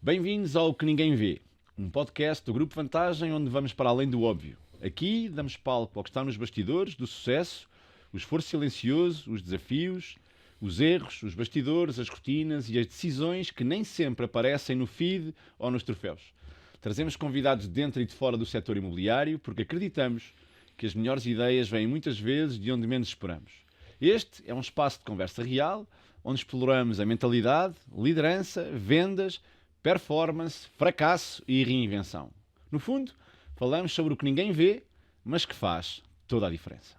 Bem-vindos ao Que Ninguém Vê, um podcast do Grupo Vantagem onde vamos para além do óbvio. Aqui damos palco ao que está nos bastidores do sucesso, o esforço silencioso, os desafios, os erros, os bastidores, as rotinas e as decisões que nem sempre aparecem no feed ou nos troféus. Trazemos convidados de dentro e de fora do setor imobiliário porque acreditamos que as melhores ideias vêm muitas vezes de onde menos esperamos. Este é um espaço de conversa real, onde exploramos a mentalidade, liderança, vendas, performance, fracasso e reinvenção. No fundo, falamos sobre o que ninguém vê, mas que faz toda a diferença.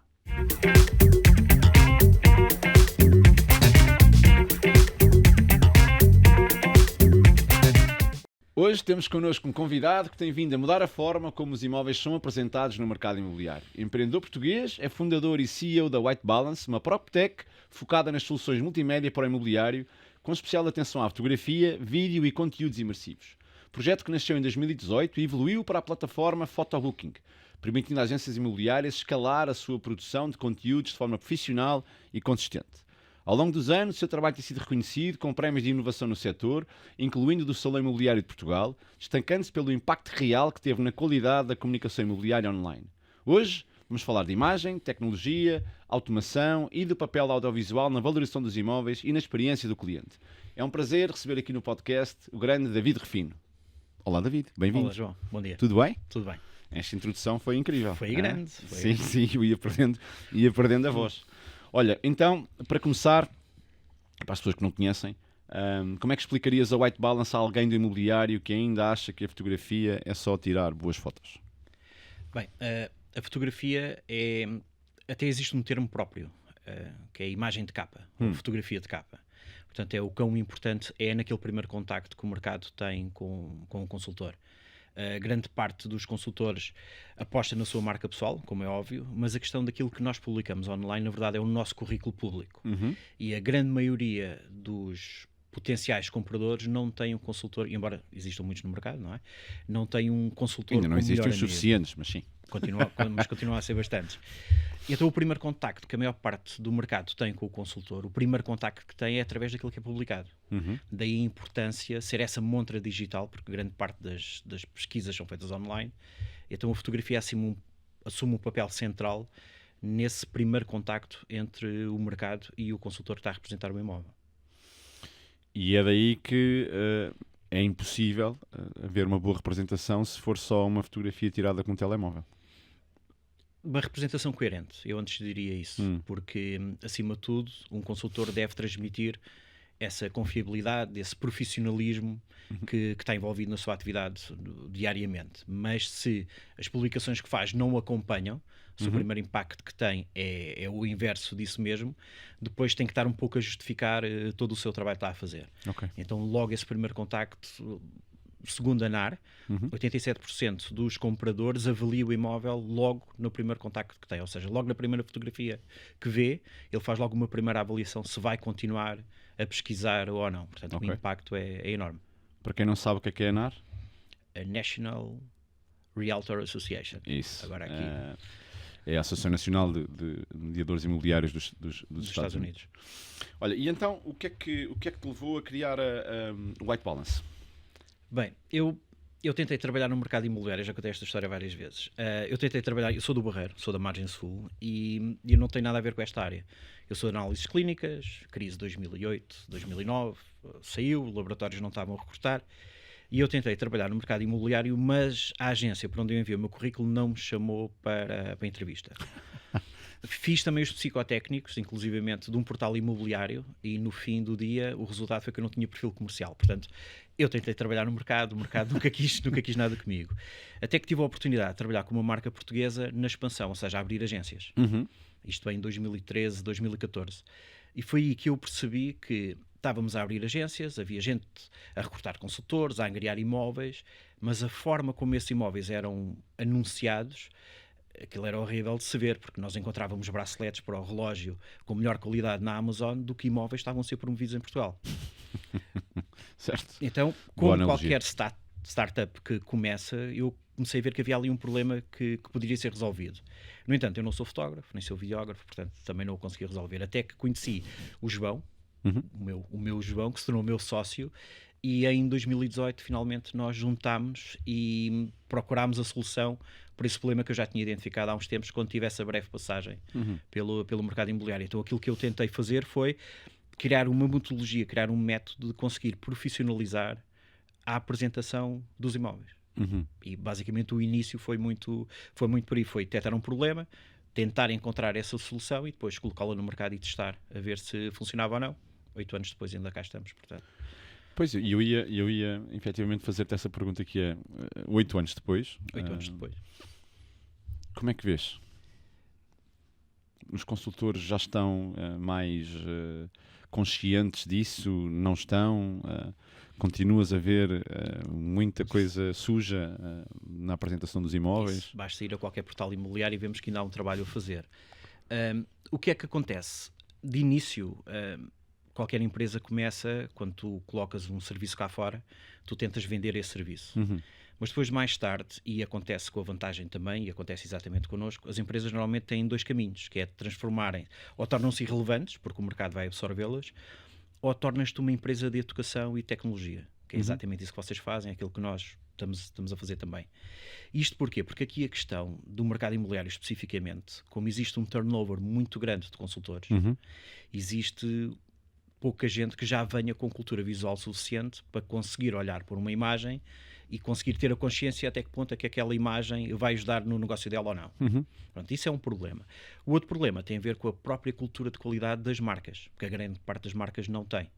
Hoje temos connosco um convidado que tem vindo a mudar a forma como os imóveis são apresentados no mercado imobiliário. Empreendedor português, é fundador e CEO da White Balance, uma PropTech focada nas soluções multimédia para o imobiliário, com especial atenção à fotografia, vídeo e conteúdos imersivos. Projeto que nasceu em 2018 e evoluiu para a plataforma Photobooking, permitindo às agências imobiliárias escalar a sua produção de conteúdos de forma profissional e consistente. Ao longo dos anos, o seu trabalho tem sido reconhecido com prémios de inovação no setor, incluindo do Salão Imobiliário de Portugal, destacando-se pelo impacto real que teve na qualidade da comunicação imobiliária online. Hoje, vamos falar de imagem, tecnologia, automação e do papel audiovisual na valorização dos imóveis e na experiência do cliente. É um prazer receber aqui no podcast o grande David Refino. Olá, David. Bem-vindo. Olá, João. Bom dia. Tudo bem? Tudo bem. Esta introdução foi incrível. Foi grande. Sim, eu ia perdendo a voz. Olha, então, para começar, para as pessoas que não conhecem, como é que explicarias a White Balance a alguém do imobiliário que ainda acha que a fotografia é só tirar boas fotos? Bem, a fotografia até existe um termo próprio, que é a imagem de capa, ou fotografia de capa. Portanto, o quão importante é naquele primeiro contacto que o mercado tem com o consultor. Grande parte dos consultores aposta na sua marca pessoal, como é óbvio, mas a questão daquilo que nós publicamos online, na verdade, é o nosso currículo público. E a grande maioria dos potenciais compradores não tem um consultor, embora existam muitos no mercado, não é? Não tem um consultor. Ainda não existem os suficientes, mas sim. Mas continua a ser bastantes. Então o primeiro contacto que a maior parte do mercado tem com o consultor, o primeiro contacto que tem é através daquilo que é publicado. Daí a importância ser essa montra digital, porque grande parte das pesquisas são feitas online. Então a fotografia assume um papel central nesse primeiro contacto entre o mercado e o consultor que está a representar o imóvel. E é daí que é impossível haver uma boa representação se for só uma fotografia tirada com um telemóvel. Uma representação coerente, eu antes diria isso, porque, acima de tudo, um consultor deve transmitir essa confiabilidade, esse profissionalismo que está envolvido na sua atividade diariamente. Mas se as publicações que faz não o acompanham, se o primeiro impacto que tem é o inverso disso mesmo, depois tem que estar um pouco a justificar todo o seu trabalho que está a fazer. Okay. Então, logo esse primeiro contacto, segundo a NAR, 87% dos compradores avaliam o imóvel logo no primeiro contacto que tem, ou seja, logo na primeira fotografia que vê, ele faz logo uma primeira avaliação se vai continuar a pesquisar ou não. Portanto, o impacto é enorme. Para quem não sabe o que é a NAR? A National Realtor Association. Isso. Agora aqui. É a Associação Nacional de Mediadores Imobiliários dos Estados Unidos. Olha, e então, o que é que te levou a criar a White Balance? Bem, eu tentei trabalhar no mercado imobiliário, já contei esta história várias vezes. Eu sou do Barreiro, sou da margem sul e eu não tenho nada a ver com esta área. Eu sou de análises clínicas, crise 2008, 2009, saiu, laboratórios não estavam a recrutar e eu tentei trabalhar no mercado imobiliário, mas a agência por onde eu enviei o meu currículo não me chamou para a entrevista. Fiz também os psicotécnicos, inclusivamente de um portal imobiliário, e no fim do dia o resultado foi que eu não tinha perfil comercial. Portanto, eu tentei trabalhar no mercado, o mercado nunca quis nada comigo. Até que tive a oportunidade de trabalhar com uma marca portuguesa na expansão, ou seja, a abrir agências. Isto em 2013, 2014. E foi aí que eu percebi que estávamos a abrir agências, havia gente a recrutar consultores, a angariar imóveis, mas a forma como esses imóveis eram anunciados, aquilo era horrível de se ver, porque nós encontrávamos braceletes para o relógio com melhor qualidade na Amazon do que imóveis estavam a ser promovidos em Portugal. Certo. Então, como qualquer startup que começa, eu comecei a ver que havia ali um problema que poderia ser resolvido. No entanto, eu não sou fotógrafo, nem sou videógrafo, portanto também não o consegui resolver. Até que conheci o João, o meu João, que se tornou o meu sócio, e em 2018 finalmente nós juntámos e procurámos a solução para esse problema que eu já tinha identificado há uns tempos quando tive essa breve passagem pelo mercado imobiliário. Então aquilo que eu tentei fazer foi criar uma metodologia, criar um método de conseguir profissionalizar a apresentação dos imóveis. E basicamente o início foi muito por aí, foi detectar um problema, tentar encontrar essa solução e depois colocá-la no mercado e testar, a ver se funcionava ou não. 8 anos depois ainda cá estamos, portanto. Pois, eu ia efetivamente fazer-te essa pergunta que é 8 anos depois. 8 anos depois. Como é que vês? Os consultores já estão mais conscientes disso? Não estão? Continuas a ver muita coisa suja na apresentação dos imóveis? Isso, basta ir a qualquer portal imobiliário e vemos que ainda há um trabalho a fazer. O que é que acontece? De início, qualquer empresa começa, quando tu colocas um serviço cá fora, tu tentas vender esse serviço. Mas depois, mais tarde, e acontece com a Vantagem também, e acontece exatamente connosco, as empresas normalmente têm 2 caminhos, que é transformarem, ou tornam-se irrelevantes, porque o mercado vai absorvê-las, ou tornas-te uma empresa de educação e tecnologia, que é exatamente isso que vocês fazem, é aquilo que nós estamos a fazer também. Isto porquê? Porque aqui a questão do mercado imobiliário especificamente, como existe um turnover muito grande de consultores, existe pouca gente que já venha com cultura visual suficiente para conseguir olhar por uma imagem e conseguir ter a consciência até que ponto é que aquela imagem vai ajudar no negócio dela ou não. Pronto, isso é um problema. O outro problema tem a ver com a própria cultura de qualidade das marcas, porque a grande parte das marcas não tem.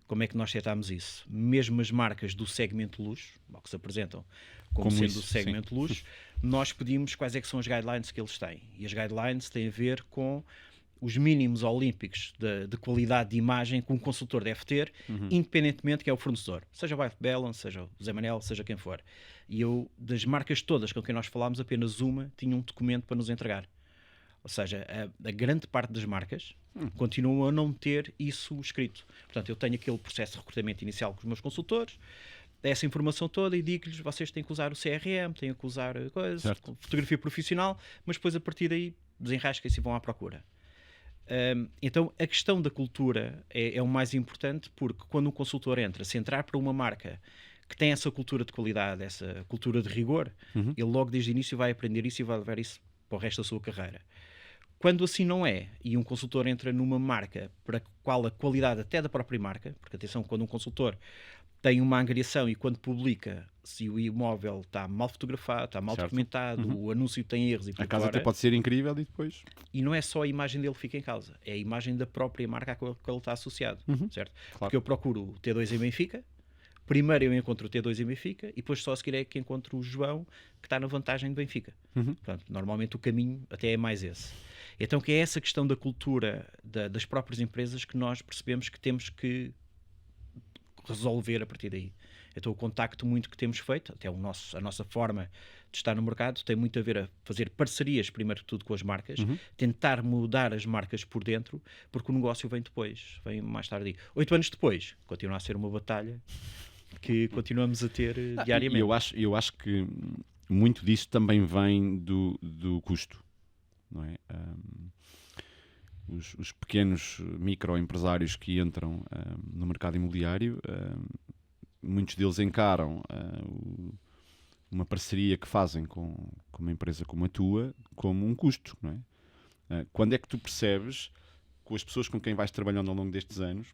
Como é que nós setamos isso? Mesmo as marcas do segmento luxo, ou que se apresentam como sendo do segmento luxo, nós pedimos quais é que são as guidelines que eles têm. E as guidelines têm a ver com os mínimos olímpicos de qualidade de imagem que um consultor deve ter, independentemente de quem é o fornecedor. Seja o White Balance, seja o Zé Manel, seja quem for. E eu, das marcas todas com quem nós falámos, apenas uma tinha um documento para nos entregar. Ou seja, a grande parte das marcas continuam a não ter isso escrito. Portanto, eu tenho aquele processo de recrutamento inicial com os meus consultores, essa informação toda e digo-lhes, vocês têm que usar o CRM, têm que usar fotografia profissional, mas depois a partir daí desenrasquem-se e vão à procura. Então a questão da cultura é o mais importante, porque quando um consultor entra, se entrar para uma marca que tem essa cultura de qualidade, essa cultura de rigor, ele logo desde o início vai aprender isso e vai levar isso para o resto da sua carreira. Quando assim não é, e um consultor entra numa marca para a qual a qualidade até da própria marca, porque atenção, quando um consultor tem uma angariação e quando publica, se o imóvel está mal fotografado, está mal documentado, o anúncio tem erros e por a casa fora, até pode ser incrível e depois... E não é só a imagem dele que fica em causa, é a imagem da própria marca a qual ele está associado, certo? Claro. Porque eu procuro o T2 em Benfica, primeiro eu encontro o T2 em Benfica e depois só a seguir é que encontro o João que está na Vantagem de Benfica. Portanto, normalmente o caminho até é mais esse. Então que é essa questão da cultura das próprias empresas que nós percebemos que temos que resolver a partir daí. Então o contacto muito que temos feito, até a nossa forma de estar no mercado, tem muito a ver a fazer parcerias, primeiro de tudo, com as marcas, tentar mudar as marcas por dentro, porque o negócio vem depois, vem mais tarde. 8 anos depois, continua a ser uma batalha que continuamos a ter diariamente. Eu acho que muito disso também vem do custo, não é? Os pequenos microempresários que entram no mercado imobiliário, muitos deles encaram uma parceria que fazem com uma empresa como a tua como um custo, não é? Quando é que tu percebes, com as pessoas com quem vais trabalhando ao longo destes anos,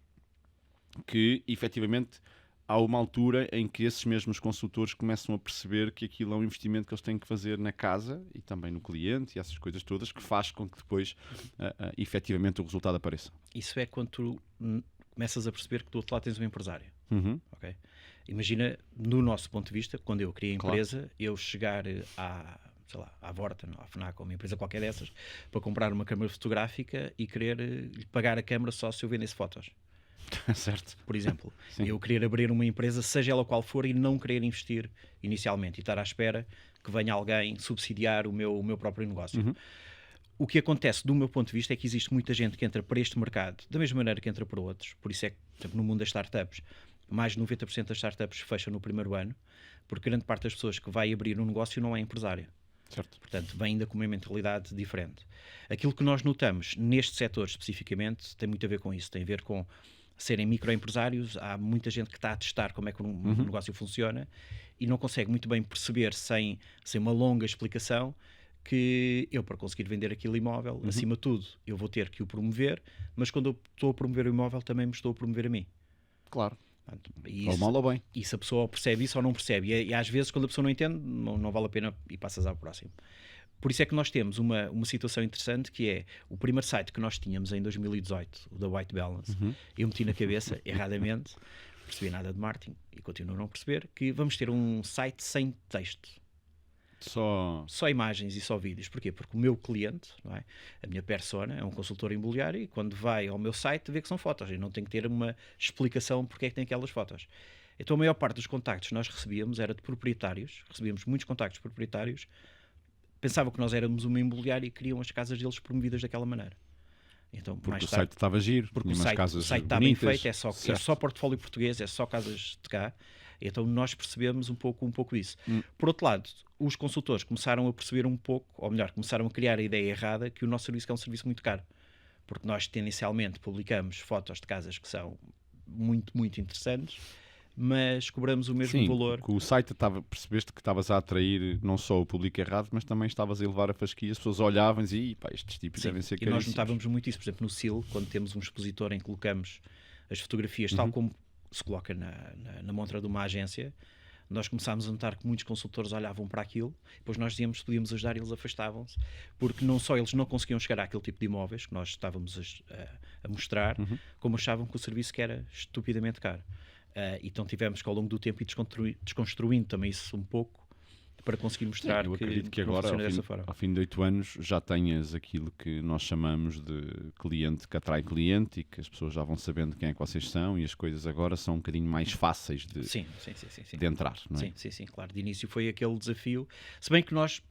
que efetivamente há uma altura em que esses mesmos consultores começam a perceber que aquilo é um investimento que eles têm que fazer na casa e também no cliente e essas coisas todas que faz com que depois efetivamente o resultado apareça? Isso é quando tu começas a perceber que do outro lado tens um empresário. Okay? Imagina, no nosso ponto de vista, quando eu criei a empresa, eu chegar à Vorta, à FNAC, ou uma empresa qualquer dessas, para comprar uma câmara fotográfica e querer lhe pagar a câmara só se eu vendesse fotos. Certo. Por exemplo, eu querer abrir uma empresa, seja ela qual for, e não querer investir inicialmente e estar à espera que venha alguém subsidiar o meu próprio negócio. O que acontece, do meu ponto de vista, é que existe muita gente que entra para este mercado da mesma maneira que entra para outros. Por isso é que, por exemplo, no mundo das startups, mais de 90% das startups fecham no primeiro ano, porque grande parte das pessoas que vai abrir um negócio não é empresário. Certo. Portanto, vem ainda com uma mentalidade diferente. Aquilo que nós notamos neste setor especificamente tem muito a ver com isso, tem a ver com serem microempresários, há muita gente que está a testar como é que um negócio funciona e não consegue muito bem perceber sem uma longa explicação que eu, para conseguir vender aquele imóvel, acima de tudo, eu vou ter que o promover, mas quando eu estou a promover o imóvel, também me estou a promover a mim. Claro. Portanto, Ou mal ou bem. E se a pessoa percebe isso ou não percebe, e às vezes quando a pessoa não entende, não vale a pena e passas ao próximo. Por isso é que nós temos uma situação interessante, que é o primeiro site que nós tínhamos em 2018, o da White Balance. Eu meti na cabeça, erradamente, não percebi nada de marketing e continuo a não perceber, que vamos ter um site sem texto. Só imagens e só vídeos. Porquê? Porque o meu cliente, não é? A minha persona, é um consultor imobiliário e quando vai ao meu site vê que são fotos e não tem que ter uma explicação porque é que tem aquelas fotos. Então a maior parte dos contactos que nós recebíamos era de proprietários, recebíamos muitos contactos de proprietários, pensavam que nós éramos uma imobiliária e queriam as casas deles promovidas daquela maneira. Então, porque mais o tarde, site estava giro, porque tinha o umas site casas está bem bonitas, feito, é só portfólio português, é só casas de cá. Então nós percebemos um pouco isso. Por outro lado, os consultores começaram a perceber um pouco, ou melhor, começaram a criar a ideia errada que o nosso serviço é um serviço muito caro. Porque nós tendencialmente publicamos fotos de casas que são muito, muito interessantes, mas cobramos o mesmo valor. Com o site percebeste que estavas a atrair não só o público errado, mas também estavas a elevar a fasquia, as pessoas olhavam e diziam, pá, estes tipos devem ser caríssimos. E nós notávamos muito isso, por exemplo, no SIL, quando temos um expositor em que colocamos as fotografias, tal como se coloca na montra de uma agência, nós começámos a notar que muitos consultores olhavam para aquilo, depois nós dizíamos que podíamos ajudar e eles afastavam-se, porque não só eles não conseguiam chegar àquele tipo de imóveis que nós estávamos a mostrar, como achavam que o serviço que era estupidamente caro. Então tivemos que ao longo do tempo ir desconstruindo também isso um pouco, para conseguir mostrar eu acredito que agora, ao fim de 8 anos, já tenhas aquilo que nós chamamos de cliente que atrai cliente e que as pessoas já vão sabendo quem é que vocês são e as coisas agora são um bocadinho mais fáceis de entrar, não é? Sim, claro. De início foi aquele desafio, se bem que nós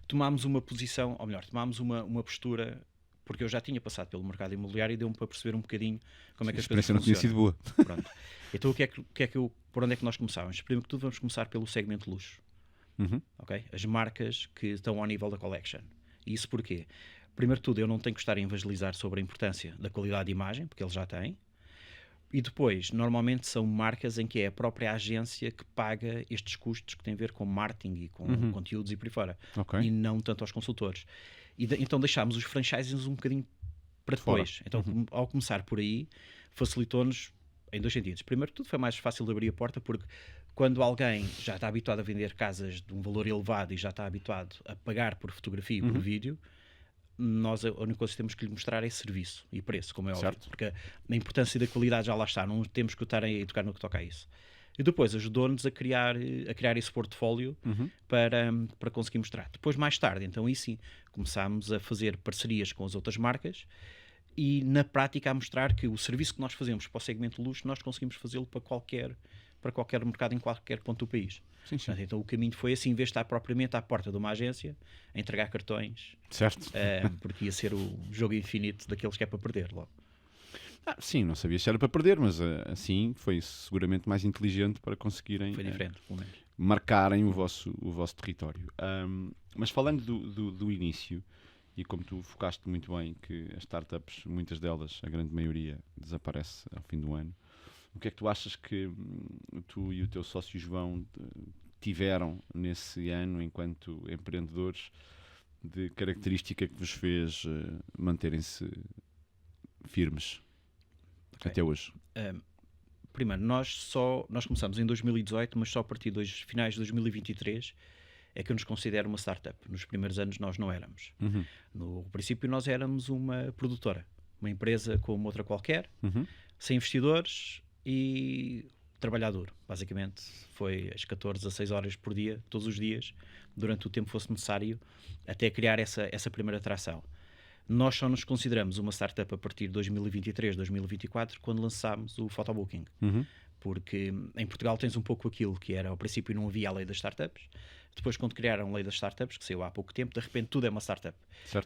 tomámos uma posição, ou melhor, tomámos uma postura, porque eu já tinha passado pelo mercado imobiliário e deu-me para perceber um bocadinho como é que as coisas funcionam. A experiência não tinha sido boa. Pronto. Então por onde é que nós começávamos? Primeiro que tudo vamos começar pelo segmento luxo. Okay? As marcas que estão ao nível da collection. E isso porquê? Primeiro de tudo, eu não tenho que estar a evangelizar sobre a importância da qualidade de imagem, porque eles já têm. E depois, normalmente são marcas em que é a própria agência que paga estes custos que têm a ver com marketing e com conteúdos e por aí fora. E não tanto aos consultores. Então deixámos os franchises um bocadinho para depois. Então, ao começar por aí, facilitou-nos em dois sentidos. Primeiro de tudo, foi mais fácil de abrir a porta, porque quando alguém já está habituado a vender casas de um valor elevado e já está habituado a pagar por fotografia e por vídeo, nós a única coisa que temos que lhe mostrar é serviço e preço, como é óbvio. Porque a importância da qualidade já lá está, não temos que estar a educar no que toca a isso. E depois ajudou-nos a criar esse portfólio para conseguir mostrar. Depois, mais tarde, então aí sim, começámos a fazer parcerias com as outras marcas e na prática a mostrar que o serviço que nós fazemos para o segmento luxo, nós conseguimos fazê-lo para qualquer mercado em qualquer ponto do país. Sim. Portanto, então o caminho foi assim, em vez de estar propriamente à porta de uma agência a entregar cartões, porque ia ser o jogo infinito daqueles que é para perder logo. Sim, não sabia se era para perder, mas assim foi seguramente mais inteligente para conseguirem foi diferente, pelo menos. Marcarem o vosso território. Mas falando do início, e como tu focaste muito bem que as startups, muitas delas, a grande maioria, desaparece ao fim do ano, o que é que tu achas que tu e o teu sócio João tiveram nesse ano enquanto empreendedores de característica que vos fez manterem-se firmes até hoje? Primeiro, nós começamos em 2018, mas só a partir dos finais de 2023 é que eu nos considero uma startup. Nos primeiros anos nós não éramos. No princípio nós éramos uma produtora, uma empresa como outra qualquer, sem investidores e trabalhador. Basicamente foi às 14 a 6 horas por dia, todos os dias, durante o tempo que fosse necessário, até criar essa primeira atração. Nós só nos consideramos uma startup a partir de 2023, 2024, quando lançámos o Photobooking. Porque em Portugal tens um pouco aquilo que era, ao princípio não havia a lei das startups, depois quando criaram a lei das startups, que saiu há pouco tempo, de repente tudo é uma startup.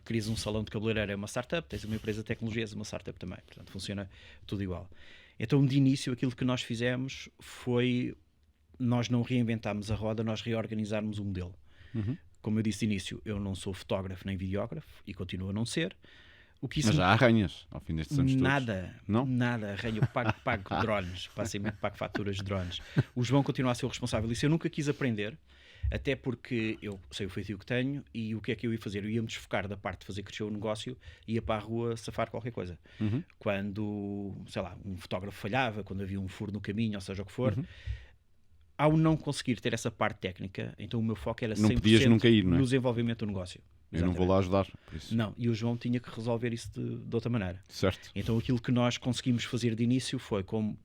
Crias um salão de cabeleireiro, é uma startup, tens uma empresa de tecnologias, é uma startup também. Portanto, funciona tudo igual. Então, de início, aquilo que nós fizemos foi, nós não reinventámos a roda, nós reorganizarmos o modelo. Como eu disse de início, eu não sou fotógrafo nem videógrafo e continuo a não ser. O que isso Mas já há arranhas ao fim destes anos todos. Nada, arranho, pago drones, basicamente pago faturas de drones. O João continua a ser o responsável. Isso eu nunca quis aprender, até porque eu sei o feitio que tenho e o que é que eu ia fazer? Eu ia-me desfocar da parte de fazer crescer o negócio e ia para a rua safar qualquer coisa. Quando, sei lá, um fotógrafo falhava, quando havia um furo no caminho, ou seja o que for, ao não conseguir ter essa parte técnica, então o meu foco era 100% Não podias nunca ir, não é? no desenvolvimento do negócio. Eu não vou lá ajudar, por isso. Não, e o João tinha que resolver isso de outra maneira. Certo. Então aquilo que nós conseguimos fazer de início foi, como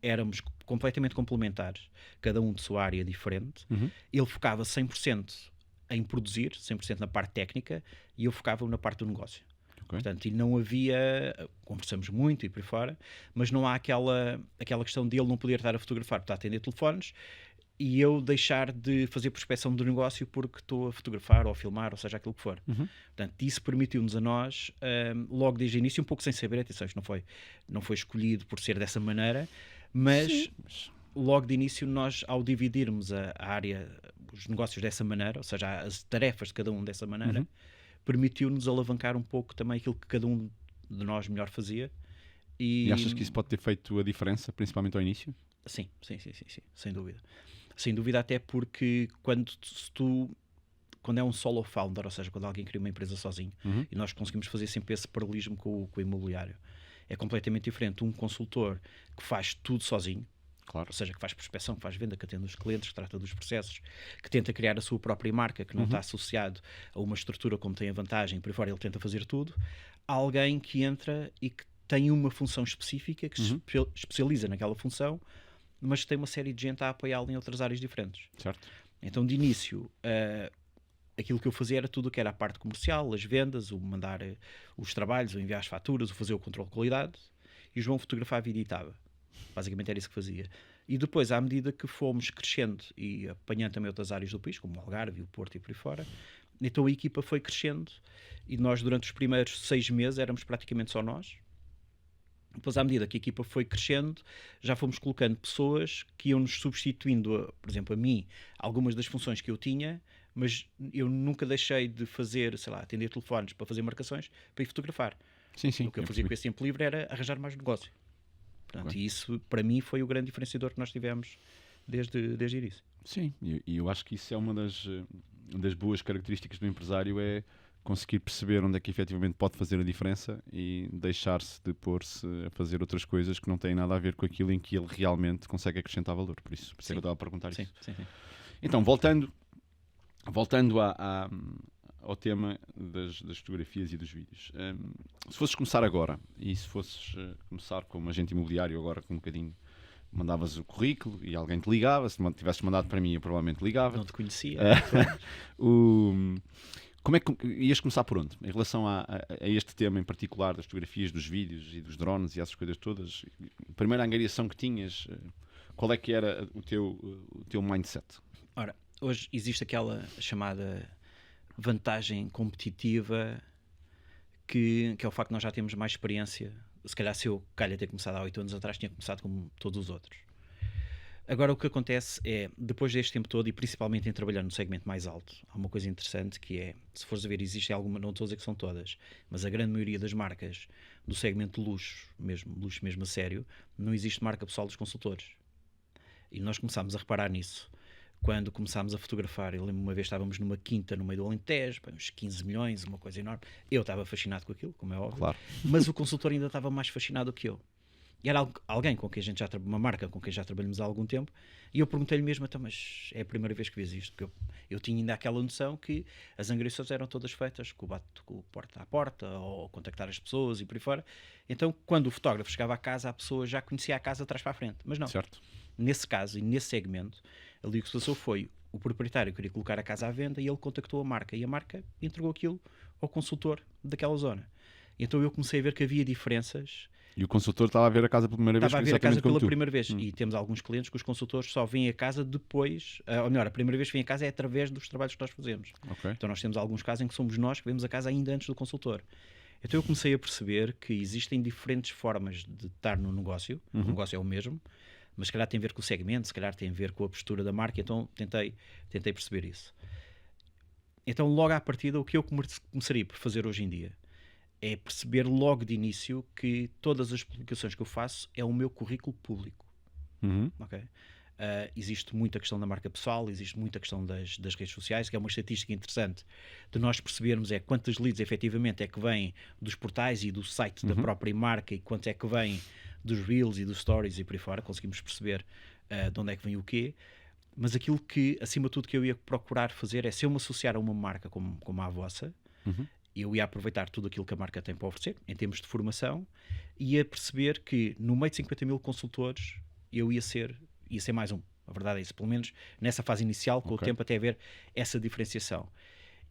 éramos completamente complementares, cada um de sua área diferente, ele focava 100% em produzir, 100% na parte técnica, e eu focava na parte do negócio. Okay. Portanto, e não havia, conversamos muito e por aí fora, mas não há aquela questão de ele não poder estar a fotografar, porque está a atender telefones, e eu deixar de fazer prospecção do negócio porque estou a fotografar ou a filmar, ou seja, aquilo que for. Portanto, isso permitiu-nos a nós, logo desde o início, um pouco sem saber, atenção, isto não foi escolhido por ser dessa maneira, mas logo de início nós, ao dividirmos a área, os negócios dessa maneira, ou seja, as tarefas de cada um dessa maneira, permitiu-nos alavancar um pouco também aquilo que cada um de nós melhor fazia. E achas que isso pode ter feito a diferença, principalmente ao início? Sim, sem dúvida. Sem dúvida, até porque quando é um solo founder, ou seja, quando alguém cria uma empresa sozinho, e nós conseguimos fazer sempre esse paralelismo com o imobiliário, é completamente diferente um consultor que faz tudo sozinho, claro. Ou seja, que faz prospecção, que faz venda, que atende os clientes, que trata dos processos, que tenta criar a sua própria marca, que não está associado a uma estrutura como tem a vantagem, por aí fora ele tenta fazer tudo, há alguém que entra e que tem uma função específica, que se especializa naquela função, mas tem uma série de gente a apoiá-lo em outras áreas diferentes. Certo. Então, de início, aquilo que eu fazia era tudo o que era a parte comercial, as vendas, o mandar os trabalhos, o enviar as faturas, o fazer o controle de qualidade, e o João fotografava e editava. Basicamente era isso que fazia. E depois, à medida que fomos crescendo e apanhando também outras áreas do país, como o Algarve, o Porto e por aí fora, então a equipa foi crescendo e nós, durante os primeiros 6 meses, éramos praticamente só nós. Depois, à medida que a equipa foi crescendo, já fomos colocando pessoas que iam-nos substituindo, por exemplo, a mim, algumas das funções que eu tinha, mas eu nunca deixei de fazer, sei lá, atender telefones para fazer marcações, para ir fotografar. Sim, O que eu fazia com esse tempo livre era arranjar mais negócio. Portanto, e isso, para mim, foi o grande diferenciador que nós tivemos desde o início. Sim, e eu acho que isso é uma das boas características do empresário, é conseguir perceber onde é que efetivamente pode fazer a diferença e deixar-se de pôr-se a fazer outras coisas que não têm nada a ver com aquilo em que ele realmente consegue acrescentar valor. Por isso é que eu estava a perguntar isso. Sim. Então, voltando ao tema das fotografias e dos vídeos. Se fosses começar agora, e se fosses começar como agente imobiliário agora com um bocadinho, mandavas o currículo e alguém te ligava, se tivesses mandado para mim eu provavelmente ligava. Não te conhecia. Como é que ias começar por onde? Em relação a este tema em particular das fotografias, dos vídeos e dos drones e essas coisas todas, a primeira angariação que tinhas, qual é que era o teu mindset? Ora, hoje existe aquela chamada vantagem competitiva que é o facto de nós já termos mais experiência. Se calhar se eu ter começado há 8 anos atrás, tinha começado como todos os outros. Agora o que acontece é, depois deste tempo todo, e principalmente em trabalhar no segmento mais alto, há uma coisa interessante que é, se fores a ver, existe alguma, não estou a dizer que são todas, mas a grande maioria das marcas do segmento de luxo mesmo a sério, não existe marca pessoal dos consultores. E nós começámos a reparar nisso quando começámos a fotografar. Eu lembro uma vez estávamos numa quinta no meio do Alentejo, uns 15 milhões, uma coisa enorme. Eu estava fascinado com aquilo, como é óbvio, claro. Mas o consultor ainda estava mais fascinado que eu. E era alguém com quem a gente já trabalha, uma marca com quem já trabalhamos há algum tempo, e eu perguntei-lhe mesmo, então, mas é a primeira vez que vês isto? Porque eu tinha ainda aquela noção que as angariações eram todas feitas com o porta a porta, ou contactar as pessoas e por aí fora. Então, quando o fotógrafo chegava à casa, a pessoa já conhecia a casa atrás para a frente. Mas não. Certo. Nesse caso e nesse segmento, ali o que se passou foi, o proprietário queria colocar a casa à venda e ele contactou a marca, e a marca entregou aquilo ao consultor daquela zona. Então eu comecei a ver que havia diferenças. E o consultor estava a ver a casa pela primeira vez. Estava a ver a casa pela primeira vez. E temos alguns clientes que os consultores só vêm a casa depois, ou melhor, a primeira vez que vêm a casa é através dos trabalhos que nós fazemos. Okay. Então nós temos alguns casos em que somos nós que vemos a casa ainda antes do consultor. Então eu comecei a perceber que existem diferentes formas de estar no negócio. O negócio é o mesmo, mas se calhar tem a ver com o segmento, se calhar tem a ver com a postura da marca. Então tentei perceber isso. Então logo à partida, o que eu começaria por fazer hoje em dia é perceber logo de início que todas as publicações que eu faço é o meu currículo público. Ok? Existe muita questão da marca pessoal, existe muita questão das redes sociais, que é uma estatística interessante de nós percebermos é quantas leads efetivamente é que vêm dos portais e do site da própria marca e quanto é que vem dos Reels e dos Stories e por aí fora, conseguimos perceber de onde é que vem o quê. Mas aquilo que, acima de tudo, que eu ia procurar fazer é, se eu me associar a uma marca como a vossa, eu ia aproveitar tudo aquilo que a marca tem para oferecer, em termos de formação, e ia perceber que no meio de 50 mil consultores eu ia ser mais um. A verdade é isso, pelo menos nessa fase inicial, com o tempo até haver essa diferenciação.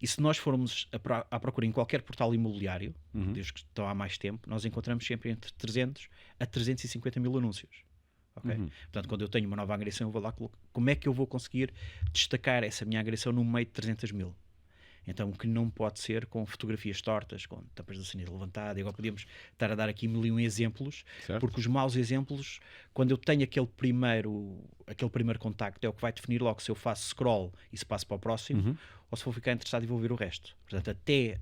E se nós formos à procura em qualquer portal imobiliário, desde que estão há mais tempo, nós encontramos sempre entre 300 a 350 mil anúncios. Okay? Portanto, quando eu tenho uma nova agressão, eu vou lá colocar como é que eu vou conseguir destacar essa minha agressão no meio de 300 mil. Então, o que não pode ser com fotografias tortas, com tampas da sanita levantada. Agora podíamos estar a dar aqui 1001 exemplos, certo. Porque os maus exemplos, quando eu tenho aquele primeiro contacto, é o que vai definir logo se eu faço scroll e se passo para o próximo, ou se vou ficar interessado e vou ver o resto. Portanto, até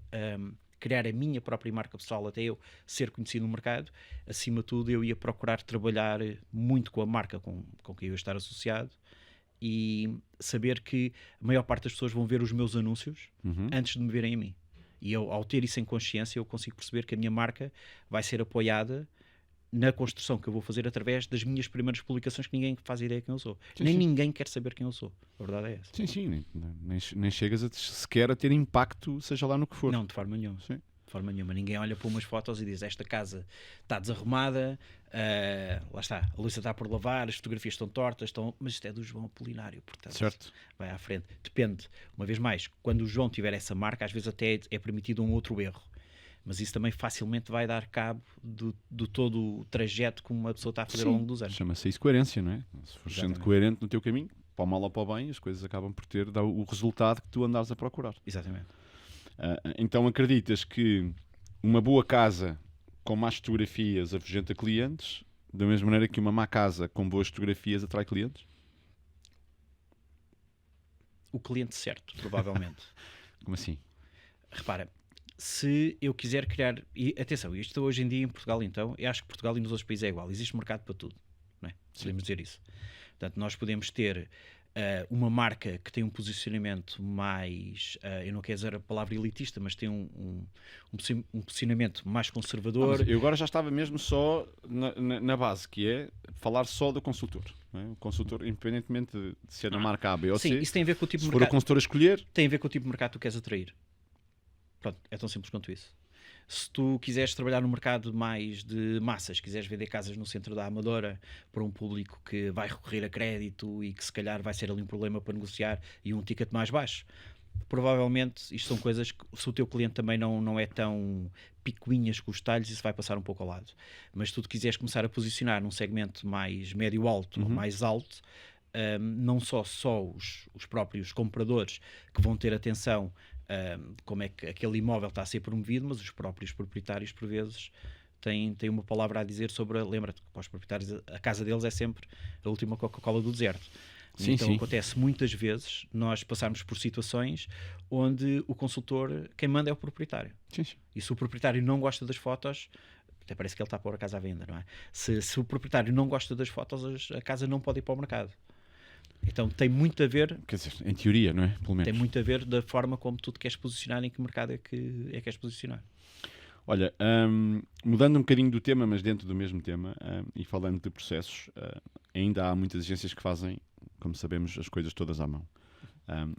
criar a minha própria marca pessoal, até eu ser conhecido no mercado, acima de tudo eu ia procurar trabalhar muito com a marca com quem eu ia estar associado, e saber que a maior parte das pessoas vão ver os meus anúncios antes de me verem a mim. E eu, ao ter isso em consciência, eu consigo perceber que a minha marca vai ser apoiada na construção que eu vou fazer através das minhas primeiras publicações, que ninguém faz ideia quem eu sou. Nem ninguém quer saber quem eu sou. A verdade é essa. Sim. Nem chegas sequer a ter impacto, seja lá no que for. Não, de forma nenhuma. Sim. De forma nenhuma. Ninguém olha para umas fotos e diz: esta casa está desarrumada, lá está, a louça está por lavar, as fotografias estão tortas, mas isto é do João Apolinário, portanto, certo. Vai à frente. Depende. Uma vez mais, quando o João tiver essa marca, às vezes até é permitido um outro erro. Mas isso também facilmente vai dar cabo do todo o trajeto que uma pessoa está a fazer ao longo dos anos. Chama-se isso coerência, não é? Se fores sendo coerente no teu caminho, para o mal ou para o bem, as coisas acabam por ter o resultado que tu andares a procurar. Exatamente. Então acreditas que uma boa casa com más fotografias afugenta clientes, da mesma maneira que uma má casa com boas fotografias atrai clientes? O cliente certo, provavelmente. Como assim? Repara, se eu quiser criar... E atenção, isto hoje em dia em Portugal, então, eu acho que Portugal e nos outros países é igual. Existe mercado para tudo, não é? Podemos dizer isso. Portanto, nós podemos ter uma marca que tem um posicionamento mais... eu não quero dizer a palavra elitista, mas tem um posicionamento mais conservador. Eu agora já estava mesmo só na base, que é falar só do consultor. Não é? O consultor, independentemente de ser na marca A, B ou C, sim, isso tem a ver com o tipo de mercado. Se for o consultor a escolher... Tem a ver com o tipo de mercado que tu queres atrair. Pronto, é tão simples quanto isso. Se tu quiseres trabalhar no mercado mais de massas, quiseres vender casas no centro da Amadora para um público que vai recorrer a crédito e que se calhar vai ser ali um problema para negociar e um ticket mais baixo, provavelmente isto são coisas que, se o teu cliente também não é tão picuinhas com os talhos, isso vai passar um pouco ao lado. Mas se tu te quiseres começar a posicionar num segmento mais médio-alto ou mais alto, não só os próprios compradores que vão ter atenção como é que aquele imóvel está a ser promovido, mas os próprios proprietários, por vezes, têm uma palavra a dizer sobre... Lembra-te que para os proprietários a casa deles é sempre a última Coca-Cola do deserto. Sim, então sim. Acontece muitas vezes nós passarmos por situações onde o consultor, quem manda é o proprietário. Sim. E se o proprietário não gosta das fotos, até parece que ele está a pôr a casa à venda, não é? Se o proprietário não gosta das fotos, a casa não pode ir para o mercado. Então tem muito a ver... Quer dizer, em teoria, não é? Pelo menos. Tem muito a ver da forma como tu te queres posicionar, em que mercado é que queres posicionar. Olha, mudando um bocadinho do tema, mas dentro do mesmo tema, e falando de processos, ainda há muitas agências que fazem, como sabemos, as coisas todas à mão.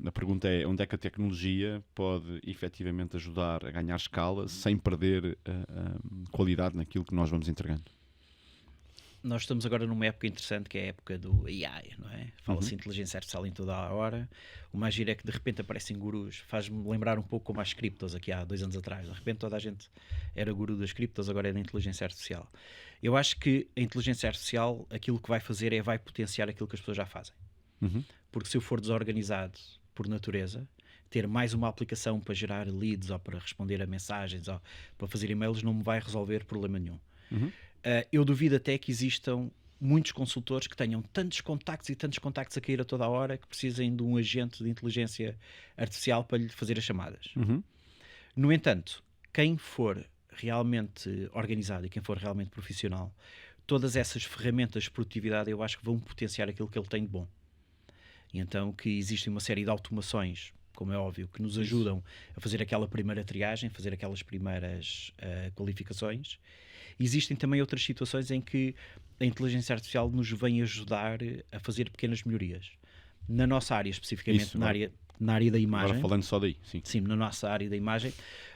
A pergunta é, onde é que a tecnologia pode efetivamente ajudar a ganhar escala sem perder qualidade naquilo que nós vamos entregando? Nós estamos agora numa época interessante, que é a época do AI, não é? Fala-se inteligência artificial em toda a hora. O mais giro é que de repente aparecem gurus. Faz-me lembrar um pouco como as criptos aqui há 2 anos atrás. De repente toda a gente era guru das criptos, agora é da inteligência artificial. Eu acho que a inteligência artificial, aquilo que vai fazer vai potenciar aquilo que as pessoas já fazem. Porque se eu for desorganizado por natureza, ter mais uma aplicação para gerar leads ou para responder a mensagens ou para fazer e-mails não me vai resolver problema nenhum. Eu duvido até que existam muitos consultores que tenham tantos contactos a cair a toda a hora que precisem de um agente de inteligência artificial para lhe fazer as chamadas. No entanto, quem for realmente organizado e quem for realmente profissional, todas essas ferramentas de produtividade eu acho que vão potenciar aquilo que ele tem de bom. E então que existe uma série de automações, como é óbvio, que nos ajudam a fazer aquela primeira triagem, fazer aquelas primeiras qualificações. Existem também outras situações em que a inteligência artificial nos vem ajudar a fazer pequenas melhorias. Na nossa área, especificamente Isso, na área da imagem. Agora falando só daí, sim. Sim, na nossa área da imagem,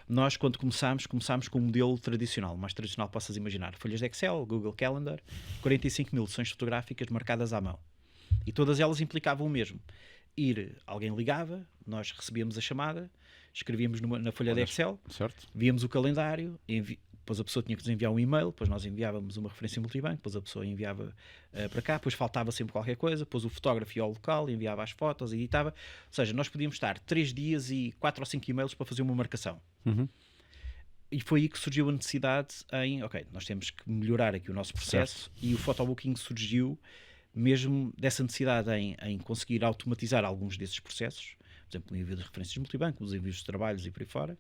nós quando começámos com um modelo tradicional, mais tradicional possas imaginar, folhas de Excel, Google Calendar, 45 mil sessões fotográficas marcadas à mão. E todas elas implicavam o mesmo. Alguém ligava, nós recebíamos a chamada, escrevíamos na folha de Excel, certo? víamos o calendário, depois a pessoa tinha que nos enviar um e-mail, depois nós enviávamos uma referência multibanco, depois a pessoa enviava para cá, depois faltava sempre qualquer coisa, depois o fotógrafo ia ao local, enviava as fotos, editava. Ou seja, nós podíamos estar 3 dias e 4 ou 5 e-mails para fazer uma marcação. Uhum. E foi aí que surgiu a necessidade nós temos que melhorar aqui o nosso processo, e o photobooking surgiu mesmo dessa necessidade em conseguir automatizar alguns desses processos, por exemplo, o envio de referências multibanco, os envios de trabalhos e por aí fora,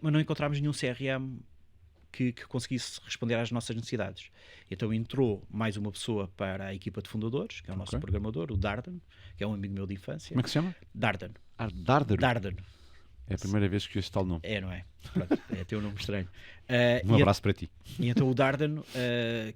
mas não encontramos nenhum CRM que conseguisse responder às nossas necessidades. Então entrou mais uma pessoa para a equipa de fundadores, que é o nosso programador, o Darden, que é um amigo meu de infância. Como é que se chama? Darden. Darden. É a primeira vez que este tal nome. É, não é? Pronto, é teu nome estranho. Um abraço para ti. E então o Darden,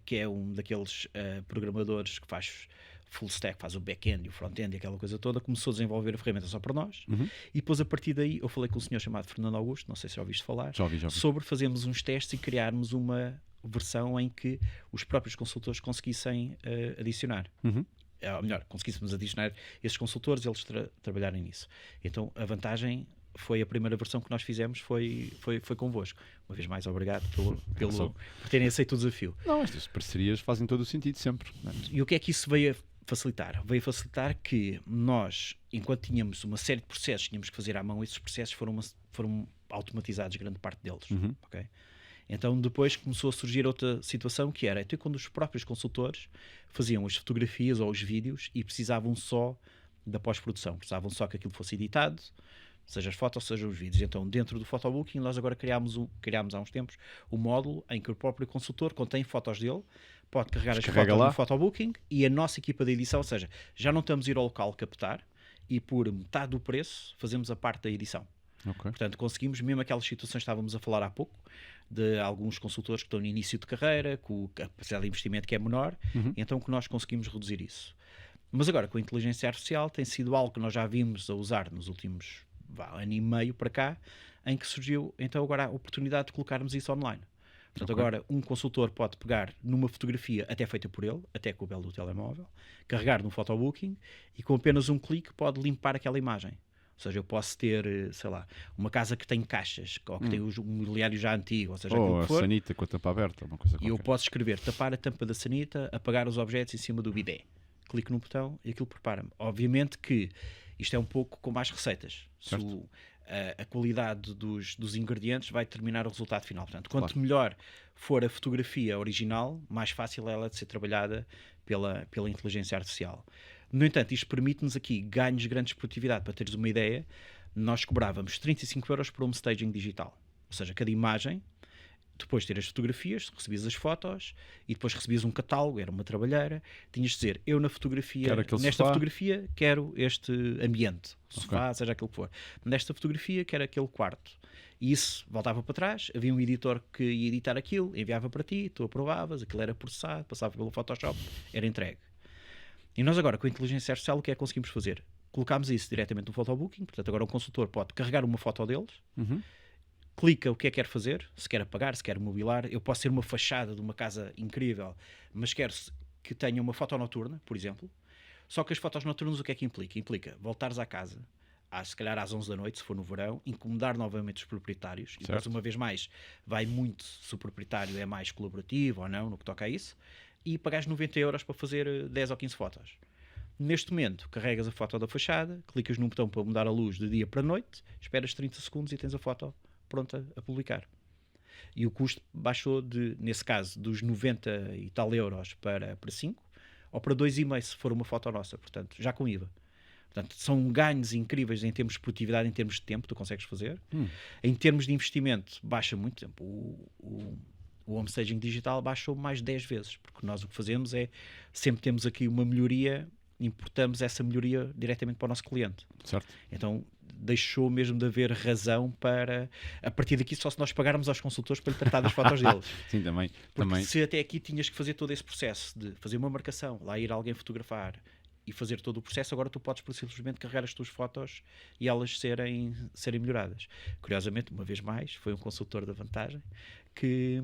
que é um daqueles programadores que faz full stack, faz o back-end e o front-end e aquela coisa toda, começou a desenvolver a ferramenta só para nós. E depois a partir daí eu falei com um senhor chamado Fernando Augusto, não sei se já ouviste falar, já ouvi. sobre fazermos uns testes e criarmos uma versão em que os próprios consultores conseguissem adicionar. Ou melhor, conseguíssemos adicionar esses consultores e eles trabalharem nisso. Então a vantagem foi a primeira versão que nós fizemos, foi convosco. Uma vez mais, obrigado por terem aceito o desafio. Não, estas parcerias fazem todo o sentido sempre. E o que é que isso veio a facilitar? Veio a facilitar que nós, enquanto tínhamos uma série de processos que tínhamos que fazer à mão, esses processos foram automatizados, grande parte deles. Okay? Então depois começou a surgir outra situação, que era quando os próprios consultores faziam as fotografias ou os vídeos e precisavam só da pós-produção, precisavam só que aquilo fosse editado, seja as fotos, seja os vídeos. Então, dentro do photobooking, nós agora criámos há uns tempos um módulo em que o próprio consultor contém fotos dele, pode carregar as fotos no photobooking, e a nossa equipa de edição, ou seja, já não estamos a ir ao local captar, e por metade do preço fazemos a parte da edição. Portanto, conseguimos, mesmo aquelas situações que estávamos a falar há pouco, de alguns consultores que estão no início de carreira, com a capacidade de investimento que é menor, então que nós conseguimos reduzir isso. Mas agora, com a inteligência artificial, tem sido algo que nós já vimos a usar nos últimos ano e meio para cá, em que surgiu então agora a oportunidade de colocarmos isso online. Portanto, agora um consultor pode pegar numa fotografia até feita por ele, até com o belo do telemóvel, carregar no photobooking e com apenas um clique pode limpar aquela imagem. Ou seja, eu posso ter, sei lá, uma casa que tem caixas, ou que tem um mobiliário já antigo, ou seja, aquilo que for. Ou a sanita com a tampa aberta, uma coisa qualquer. E eu posso escrever, tapar a tampa da sanita, apagar os objetos em cima do bidé. Clico no botão e aquilo prepara-me. Obviamente que isto é um pouco como as receitas. A qualidade dos ingredientes vai determinar o resultado final. Portanto, quanto melhor for a fotografia original, mais fácil é ela de ser trabalhada pela inteligência artificial. No entanto, isto permite-nos aqui ganhos de grande produtividade. Para teres uma ideia, nós cobrávamos 35 euros por um staging digital. Ou seja, cada imagem, depois de ter as fotografias, recebias as fotos e depois recebias um catálogo, era uma trabalheira, tinhas de dizer, eu nesta fotografia quero este ambiente, sofá, seja aquilo que for. Nesta fotografia quero aquele quarto. E isso voltava para trás, havia um editor que ia editar aquilo, enviava para ti, tu aprovavas, aquilo era processado, passava pelo Photoshop, era entregue. E nós agora, com a inteligência artificial, o que é que conseguimos fazer? Colocámos isso diretamente no photobooking, portanto agora um consultor pode carregar uma foto deles, clica o que é que quer fazer, se quer apagar, se quer mobilar. Eu posso ter uma fachada de uma casa incrível, mas quero que tenha uma foto noturna, por exemplo. Só que as fotos noturnas o que é que implica? Implica voltares à casa, se calhar às 11 da noite, se for no verão, incomodar novamente os proprietários. E depois, uma vez mais, vai muito se o proprietário é mais colaborativo ou não, no que toca a isso, e pagares 90 euros para fazer 10 ou 15 fotos. Neste momento, carregas a foto da fachada, clicas num botão para mudar a luz de dia para noite, esperas 30 segundos e tens a foto pronta a publicar. E o custo baixou nesse caso, dos 90 e tal euros para 5, ou para 2,5 se for uma foto nossa, portanto, já com IVA. Portanto, são ganhos incríveis em termos de produtividade, em termos de tempo, tu consegues fazer. Em termos de investimento, baixa muito tempo. O home staging digital baixou mais de 10 vezes, porque nós o que fazemos é, sempre temos aqui uma melhoria, importamos essa melhoria diretamente para o nosso cliente. Certo. Então deixou mesmo de haver razão para, a partir daqui, só se nós pagarmos aos consultores para lhe tratar das fotos deles. Sim, também. Porque se até aqui tinhas que fazer todo esse processo de fazer uma marcação, lá ir alguém fotografar e fazer todo o processo, agora tu podes por simplesmente carregar as tuas fotos e elas serem melhoradas. Curiosamente, uma vez mais, foi um consultor da Vantagem que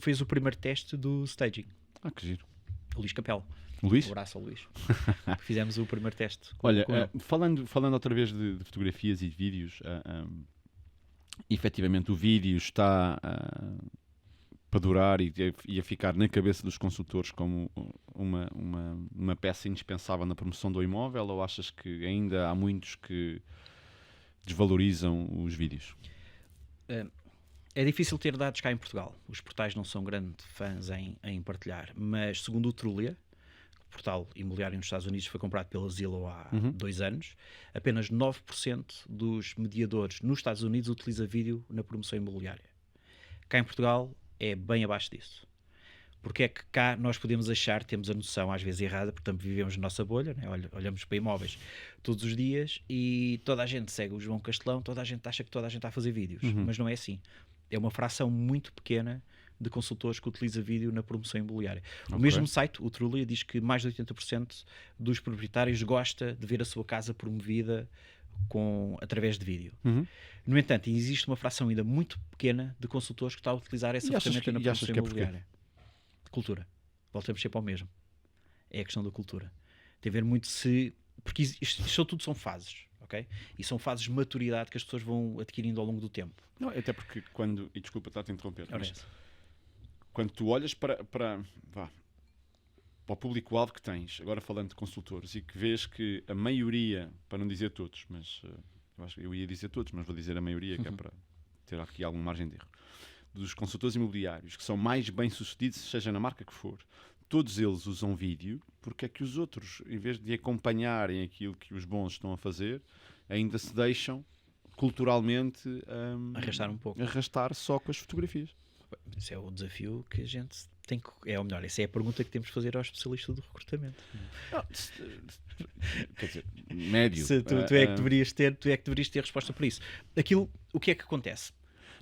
fez o primeiro teste do staging. Que giro. O Luís Capelo. Luís? Um abraço ao Luís. Fizemos o primeiro teste. Olha, falando outra vez de fotografias e de vídeos, efetivamente o vídeo está para durar e a ficar na cabeça dos consultores como uma peça indispensável na promoção do imóvel, ou achas que ainda há muitos que desvalorizam os vídeos? É difícil ter dados cá em Portugal. Os portais não são grandes fãs em partilhar, mas segundo o Trulia, o portal imobiliário nos Estados Unidos foi comprado pela Zillow há 2 anos, apenas 9% dos mediadores nos Estados Unidos utiliza vídeo na promoção imobiliária. Cá em Portugal é bem abaixo disso. Porque é que cá nós podemos achar, temos a noção às vezes errada, porque também vivemos na nossa bolha, né? Olhamos para imóveis todos os dias e toda a gente segue o João Castelão, toda a gente acha que toda a gente está a fazer vídeos, mas não é assim. É uma fração muito pequena de consultores que utiliza vídeo na promoção imobiliária. O mesmo site, o Trulia, diz que mais de 80% dos proprietários gosta de ver a sua casa promovida através de vídeo. No entanto, existe uma fração ainda muito pequena de consultores que está a utilizar essa ferramenta na promoção imobiliária. Cultura. Voltamos sempre ao mesmo. É a questão da cultura. Tem a ver muito porque isto tudo são fases, ok? E são fases de maturidade que as pessoas vão adquirindo ao longo do tempo. Não, até porque e desculpa estar a te interromper, mas quando tu olhas para o público-alvo que tens, agora falando de consultores, e que vês que a maioria, para não dizer todos, mas eu ia dizer todos, mas vou dizer a maioria, que é para ter aqui alguma margem de erro, dos consultores imobiliários que são mais bem-sucedidos, seja na marca que for, todos eles usam vídeo, porque é que os outros, em vez de acompanharem aquilo que os bons estão a fazer, ainda se deixam culturalmente arrastar só com as fotografias. Esse é o desafio que a gente tem que... ou melhor, essa é a pergunta que temos de fazer ao especialista do recrutamento. Quer dizer, médio. Tu é que deverias ter resposta por isso. O que é que acontece?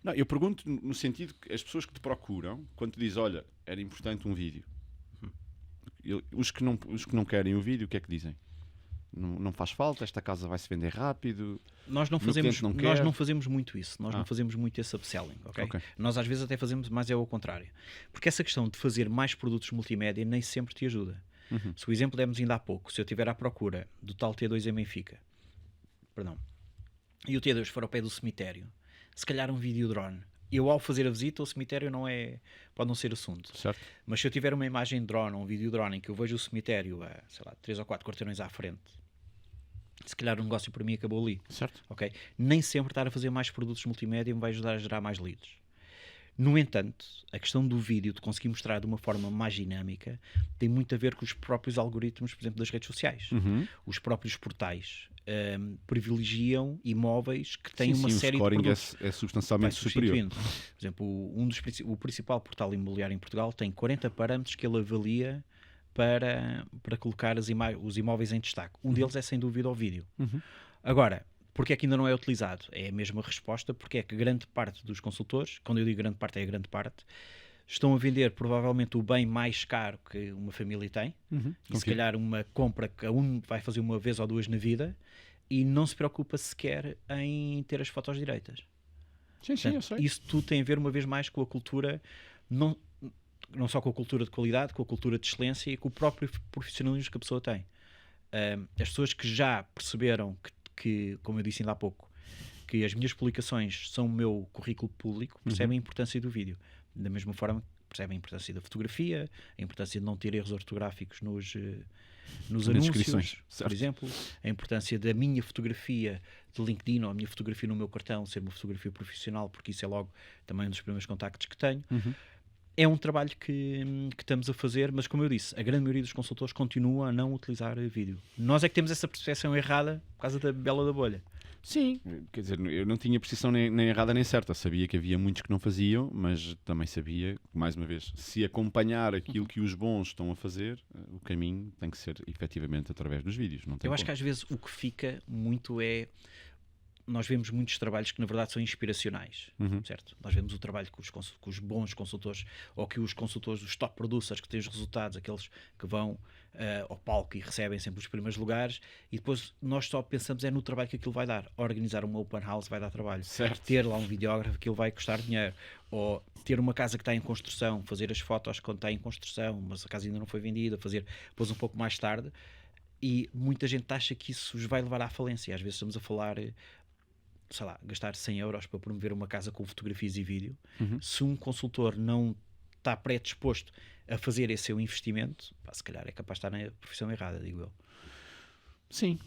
Não, eu pergunto no sentido que as pessoas que te procuram, quando te dizem, olha, era importante um vídeo, os que não querem o vídeo, o que é que dizem? Não faz falta, esta casa vai se vender rápido. Nós não fazemos muito isso. Nós não fazemos muito esse upselling, ok? Nós às vezes até fazemos, mas é o contrário. Porque essa questão de fazer mais produtos multimédia nem sempre te ajuda. Se o exemplo demos ainda há pouco, se eu estiver à procura do tal T2 em Benfica, e o T2 for ao pé do cemitério, se calhar um vídeo drone, eu ao fazer a visita, o cemitério pode não ser assunto. Certo. Mas se eu tiver uma imagem de drone ou um vídeo drone em que eu vejo o cemitério a, 3 ou 4 quarteirões à frente, se calhar o negócio para mim acabou ali. Certo. Okay? Nem sempre estar a fazer mais produtos multimédia me vai ajudar a gerar mais leads. No entanto, a questão do vídeo, de conseguir mostrar de uma forma mais dinâmica, tem muito a ver com os próprios algoritmos, por exemplo, das redes sociais. Os próprios portais privilegiam imóveis que têm uma série de produtos. É substancialmente superior. Por exemplo, o principal portal imobiliário em Portugal tem 40 parâmetros que ele avalia para colocar os imóveis em destaque. Um deles é, sem dúvida, o vídeo. Agora, porque é que ainda não é utilizado? É a mesma resposta, porque é que grande parte dos consultores, quando eu digo grande parte, é a grande parte, estão a vender provavelmente o bem mais caro que uma família tem, e se calhar uma compra que vai fazer uma vez ou duas na vida, e não se preocupa sequer em ter as fotos direitas. Sim, portanto, eu sei. Isso tudo tem a ver uma vez mais com a cultura, não só com a cultura de qualidade, com a cultura de excelência e com o próprio profissionalismo que a pessoa tem. As pessoas que já perceberam que, como eu disse ainda há pouco, que as minhas publicações são o meu currículo público, percebem a importância do vídeo. Da mesma forma que percebem a importância da fotografia, a importância de não ter erros ortográficos nos anúncios, por exemplo, a importância da minha fotografia de LinkedIn ou a minha fotografia no meu cartão ser uma fotografia profissional, porque isso é logo também um dos primeiros contactos que tenho. É um trabalho que estamos a fazer, mas como eu disse, a grande maioria dos consultores continua a não utilizar vídeo. Nós é que temos essa percepção errada por causa da bela da bolha. Sim, quer dizer, eu não tinha precisão nem errada nem certa. Sabia que havia muitos que não faziam, mas também sabia, mais uma vez, se acompanhar aquilo que os bons estão a fazer, o caminho tem que ser efetivamente através dos vídeos. Não tem Eu acho que como. às vezes o que fica muito é... Nós vemos muitos trabalhos que na verdade são inspiracionais, certo? Nós vemos o trabalho que os bons consultores, ou que os consultores, os top producers que têm os resultados, aqueles que vão ao palco e recebem sempre os primeiros lugares, e depois nós só pensamos no trabalho que aquilo vai dar. Organizar uma open house vai dar trabalho. Certo. Ter lá um videógrafo, aquilo vai custar dinheiro. Ou ter uma casa que está em construção, fazer as fotos quando está em construção, mas a casa ainda não foi vendida, fazer depois um pouco mais tarde. E muita gente acha que isso os vai levar à falência. Às vezes estamos a falar... sei lá, gastar 100 euros para promover uma casa com fotografias e vídeo, se um consultor não está predisposto a fazer esse seu investimento, se calhar é capaz de estar na profissão errada, digo eu. Sim.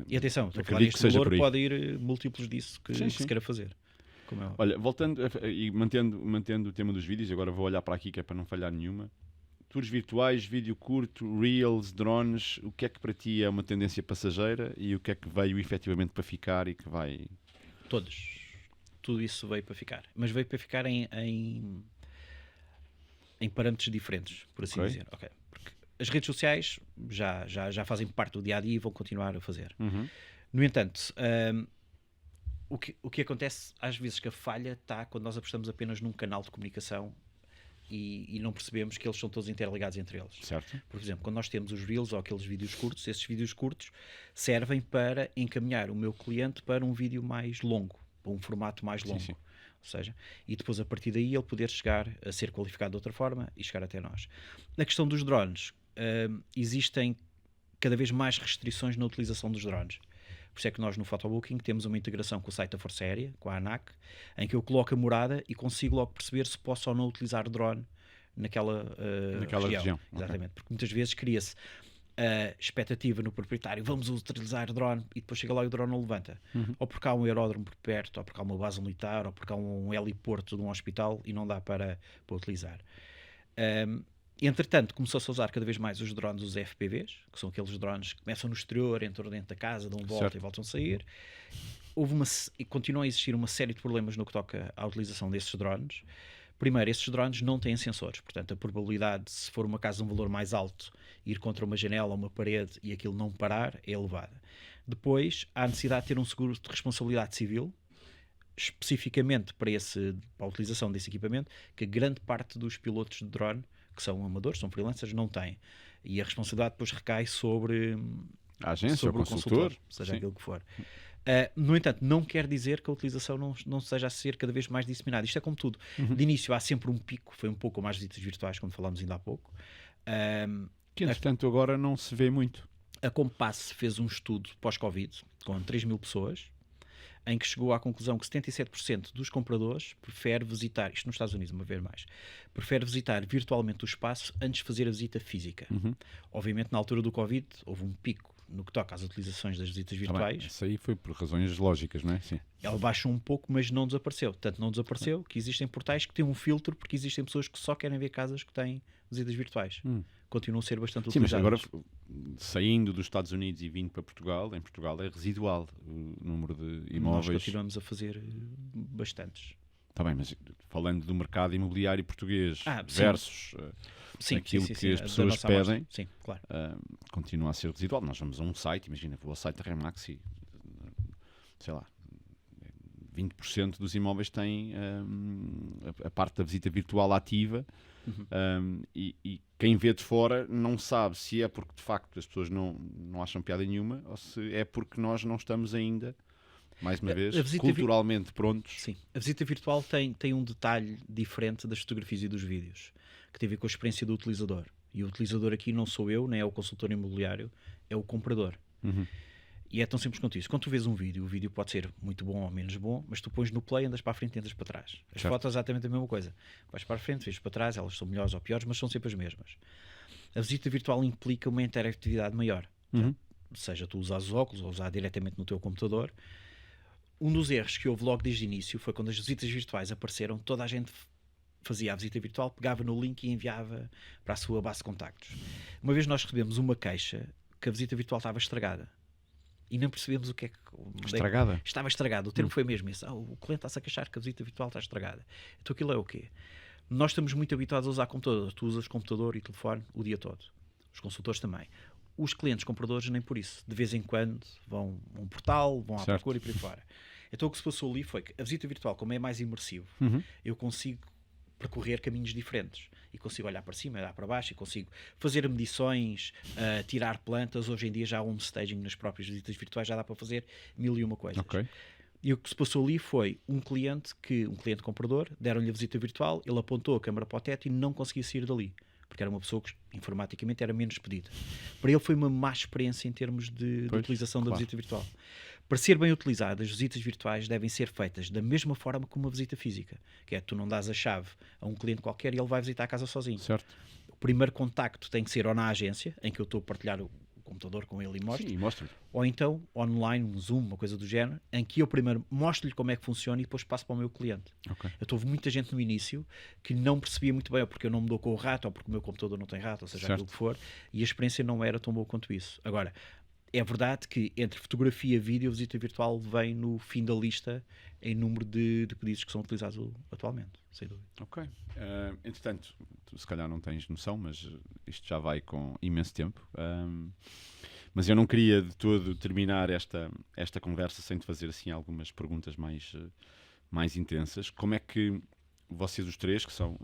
E atenção, estou a falar acredito neste que seja valor, por aí. pode ir múltiplos disso que se queira fazer. Como é óbvio. Olha, voltando e mantendo o tema dos vídeos, agora vou olhar para aqui que é para não falhar nenhuma. Tours virtuais, vídeo curto, reels, drones, o que é que para ti é uma tendência passageira e o que é que veio efetivamente para ficar e que vai... Todos. Tudo isso veio para ficar. Mas veio para ficar em parâmetros diferentes, por assim dizer. Okay. Porque as redes sociais já fazem parte do dia a dia e vão continuar a fazer. No entanto, o que acontece às vezes que a falha está quando nós apostamos apenas num canal de comunicação e não percebemos que eles são todos interligados entre eles. Certo. Por exemplo, quando nós temos os Reels ou aqueles vídeos curtos, esses vídeos curtos servem para encaminhar o meu cliente para um vídeo mais longo, para um formato mais longo. Sim. Ou seja, e depois a partir daí ele poder chegar a ser qualificado de outra forma e chegar até nós. Na questão dos drones, existem cada vez mais restrições na utilização dos drones. Por isso é que nós no Photobooking temos uma integração com o site da Força Aérea, com a ANAC, em que eu coloco a morada e consigo logo perceber se posso ou não utilizar drone naquela região. Exatamente, okay. Porque muitas vezes cria-se a expectativa no proprietário, vamos utilizar drone, e depois chega lá e o drone não levanta. Ou porque há um aeródromo por perto, ou porque há uma base militar, ou porque há um heliporto de um hospital e não dá para utilizar. Entretanto, começou-se a usar cada vez mais os drones, os FPVs, que são aqueles drones que começam no exterior, entram dentro da casa, dão volta certo. E voltam a sair. E continua a existir uma série de problemas no que toca à utilização desses drones. Primeiro, esses drones não têm sensores, portanto a probabilidade de, se for uma casa de um valor mais alto, ir contra uma janela ou uma parede e aquilo não parar é elevada. Depois, há a necessidade de ter um seguro de responsabilidade civil, especificamente para a utilização desse equipamento, que grande parte dos pilotos de drone, que são amadores, são freelancers, não têm. E a responsabilidade depois recai sobre a agência, sobre o consultor, seja Sim. aquilo que for. No entanto, não quer dizer que a utilização não seja a ser cada vez mais disseminada. Isto é como tudo. De início há sempre um pico, foi um pouco como as visitas virtuais, como falámos ainda há pouco. Que, entretanto, agora não se vê muito. A Compass fez um estudo pós-Covid, com 3.000 pessoas, em que chegou à conclusão que 77% dos compradores prefere visitar, isto nos Estados Unidos, uma vez mais, prefere visitar virtualmente o espaço antes de fazer a visita física. Obviamente, na altura do Covid, houve um pico no que toca às utilizações das visitas virtuais. Isso aí foi por razões lógicas, não é? Sim. Ela baixou um pouco, mas não desapareceu. Tanto não desapareceu que existem portais que têm um filtro, porque existem pessoas que só querem ver casas que têm visitas virtuais. Continuam a ser bastante utilizadas. Mas agora, saindo dos Estados Unidos e vindo para Portugal, em Portugal é residual o número de imóveis. Nós continuamos a fazer bastantes. Está bem, mas falando do mercado imobiliário português versus aquilo que as pessoas pedem, sim, claro. Continua a ser residual. Nós vamos a um site, imagina, vou ao site da Remax e, sei lá, 20% dos imóveis têm a parte da visita virtual ativa. E quem vê de fora não sabe se é porque de facto as pessoas não acham piada nenhuma ou se é porque nós não estamos ainda, mais uma vez, culturalmente prontos. Sim, a visita virtual tem um detalhe diferente das fotografias e dos vídeos, que tem a ver com a experiência do utilizador. E o utilizador aqui não sou eu, nem é o consultor imobiliário, é o comprador. E é tão simples quanto isso. Quando tu vês um vídeo, o vídeo pode ser muito bom ou menos bom, mas tu pões no play, andas para a frente e andas para trás. As fotos é exatamente a mesma coisa. Vais para a frente, vês para trás, elas são melhores ou piores, mas são sempre as mesmas. A visita virtual implica uma interatividade maior. Seja tu usar os óculos ou usar diretamente no teu computador. Um dos erros que houve logo desde o início foi quando as visitas virtuais apareceram, toda a gente fazia a visita virtual, pegava no link e enviava para a sua base de contactos. Uma vez nós recebemos uma queixa que a visita virtual estava estragada. E não percebemos o que é que... Estragada? Estava estragado. O termo foi mesmo esse. O cliente está-se a queixar que a visita virtual está estragada. Então aquilo é o quê? Nós estamos muito habituados a usar computador. Tu usas computador e telefone o dia todo. Os consultores também. Os clientes compradores nem por isso. De vez em quando vão a um portal, vão à procura e por aí fora. Então o que se passou ali foi que a visita virtual, como é mais imersivo, eu consigo percorrer caminhos diferentes e consigo olhar para cima, olhar para baixo e consigo fazer medições, tirar plantas. Hoje em dia já há um staging nas próprias visitas virtuais, já dá para fazer 1001 coisas. Ok. E o que se passou ali foi um cliente comprador, deram-lhe a visita virtual, ele apontou a câmara para o teto e não conseguia sair dali, porque era uma pessoa que informaticamente era menos pedida. Para ele foi uma má experiência em termos de utilização da visita virtual. Para ser bem utilizadas, as visitas virtuais devem ser feitas da mesma forma que uma visita física, que é tu não dás a chave a um cliente qualquer e ele vai visitar a casa sozinho. Certo. O primeiro contacto tem que ser ou na agência, em que eu estou a partilhar o computador com ele e mostro. Sim, mostra-lhe. Ou então online, um Zoom, uma coisa do género, em que eu primeiro mostro-lhe como é que funciona e depois passo para o meu cliente. Okay. Houve muita gente no início que não percebia muito bem, ou porque eu não me dou com o rato, ou porque o meu computador não tem rato, ou seja, aquilo que for, e a experiência não era tão boa quanto isso. Agora, é verdade que entre fotografia e vídeo, a visita virtual vem no fim da lista em número de pedidos que são utilizados atualmente, sem dúvida. Ok. Entretanto, tu se calhar não tens noção, mas isto já vai com imenso tempo. Mas eu não queria de todo terminar esta conversa sem te fazer assim algumas perguntas mais intensas. Como é que vocês os três, que são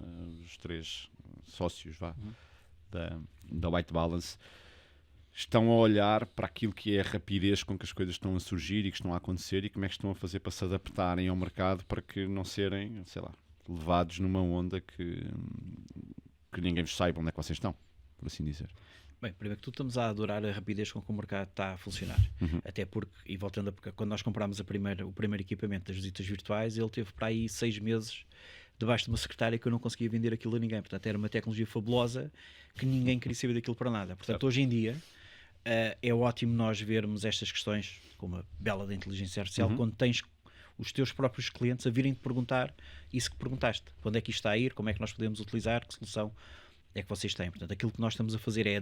os três sócios da White Balance, estão a olhar para aquilo que é a rapidez com que as coisas estão a surgir e que estão a acontecer, e como é que estão a fazer para se adaptarem ao mercado para que não serem, sei lá, levados numa onda que ninguém vos saiba onde é que vocês estão, por assim dizer? Bem, primeiro que tudo, estamos a adorar a rapidez com que o mercado está a funcionar. Até porque, e voltando a porque quando nós comprámos o primeiro equipamento das visitas virtuais, ele teve para aí 6 meses debaixo de uma secretária que eu não conseguia vender aquilo a ninguém. Portanto, era uma tecnologia fabulosa que ninguém queria saber daquilo para nada. Portanto, hoje em dia, é ótimo nós vermos estas questões, como a bela da inteligência artificial, quando tens os teus próprios clientes a virem-te perguntar isso que perguntaste. Quando é que isto está a ir? Como é que nós podemos utilizar? Que solução é que vocês têm? Portanto, aquilo que nós estamos a fazer é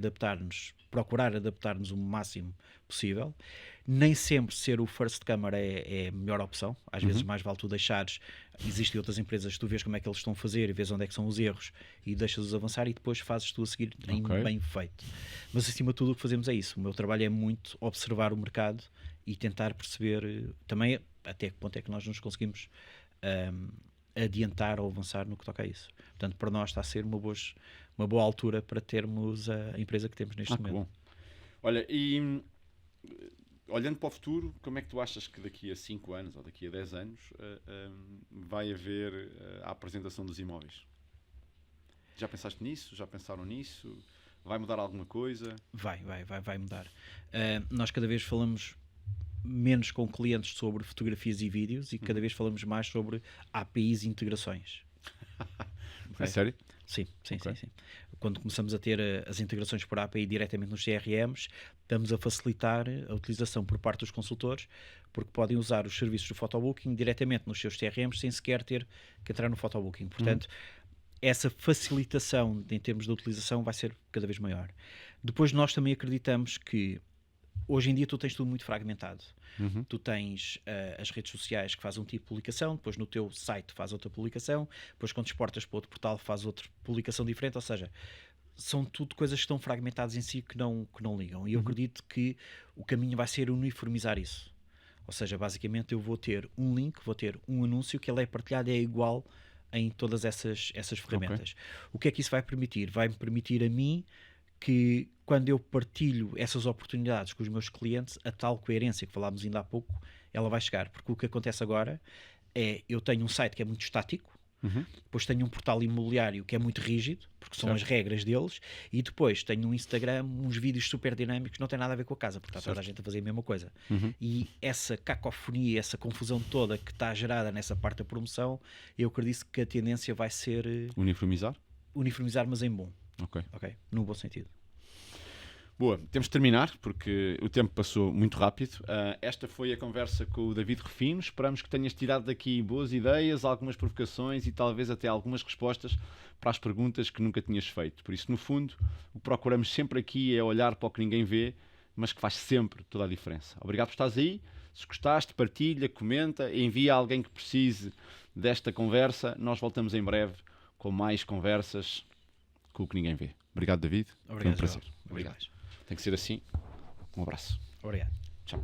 procurar adaptar-nos o máximo possível. Nem sempre ser o first camera é a melhor opção. Às vezes mais vale tu deixares. Existem outras empresas que tu vês como é que eles estão a fazer e vês onde é que são os erros e deixas-os avançar e depois fazes tu a seguir bem feito. Mas acima de tudo o que fazemos é isso. O meu trabalho é muito observar o mercado e tentar perceber também até que ponto é que nós nos conseguimos adiantar ou avançar no que toca a isso. Portanto, para nós está a ser uma boa altura para termos a empresa que temos neste momento. Bom. Olha, e olhando para o futuro, como é que tu achas que daqui a 5 anos ou daqui a 10 anos vai haver a apresentação dos imóveis? Já pensaste nisso? Já pensaram nisso? Vai mudar alguma coisa? Vai mudar. Nós cada vez falamos menos com clientes sobre fotografias e vídeos e cada vez falamos mais sobre APIs e integrações. É sério? Sim. Quando começamos a ter as integrações por API diretamente nos CRMs, estamos a facilitar a utilização por parte dos consultores, porque podem usar os serviços do photobooking diretamente nos seus CRMs sem sequer ter que entrar no photobooking. Portanto, essa facilitação em termos de utilização vai ser cada vez maior. Depois nós também acreditamos que hoje em dia tu tens tudo muito fragmentado. Tu tens as redes sociais que fazem um tipo de publicação, depois no teu site faz outra publicação, depois quando exportas para outro portal faz outra publicação diferente, ou seja, são tudo coisas que estão fragmentadas em si que não ligam. E eu acredito que o caminho vai ser uniformizar isso. Ou seja, basicamente eu vou ter um link, vou ter um anúncio que ele é partilhado e é igual em todas essas ferramentas. O que é que isso vai permitir? Vai-me permitir a mim que quando eu partilho essas oportunidades com os meus clientes, a tal coerência que falámos ainda há pouco, ela vai chegar. Porque o que acontece agora é, eu tenho um site que é muito estático, depois tenho um portal imobiliário que é muito rígido, porque são as regras deles, e depois tenho um Instagram, uns vídeos super dinâmicos que não têm nada a ver com a casa, porque está toda a gente a fazer a mesma coisa. E essa cacofonia, essa confusão toda que está gerada nessa parte da promoção, eu acredito que a tendência vai ser... Uniformizar? Uniformizar, mas em bom. Ok. No bom sentido. Boa, temos de terminar porque o tempo passou muito rápido. Esta foi a conversa com o David Rufino. Esperamos que tenhas tirado daqui boas ideias, algumas provocações e talvez até algumas respostas para as perguntas que nunca tinhas feito. Por isso, no fundo, o que procuramos sempre aqui é olhar para o que ninguém vê, mas que faz sempre toda a diferença. Obrigado por estares aí. Se gostaste, partilha, comenta, envia alguém que precise desta conversa. Nós voltamos em breve com mais conversas com o que ninguém vê. Obrigado, David. Obrigado, Foi um prazer. João. Obrigado. Tem que ser assim. Um abraço. Obrigado. Tchau.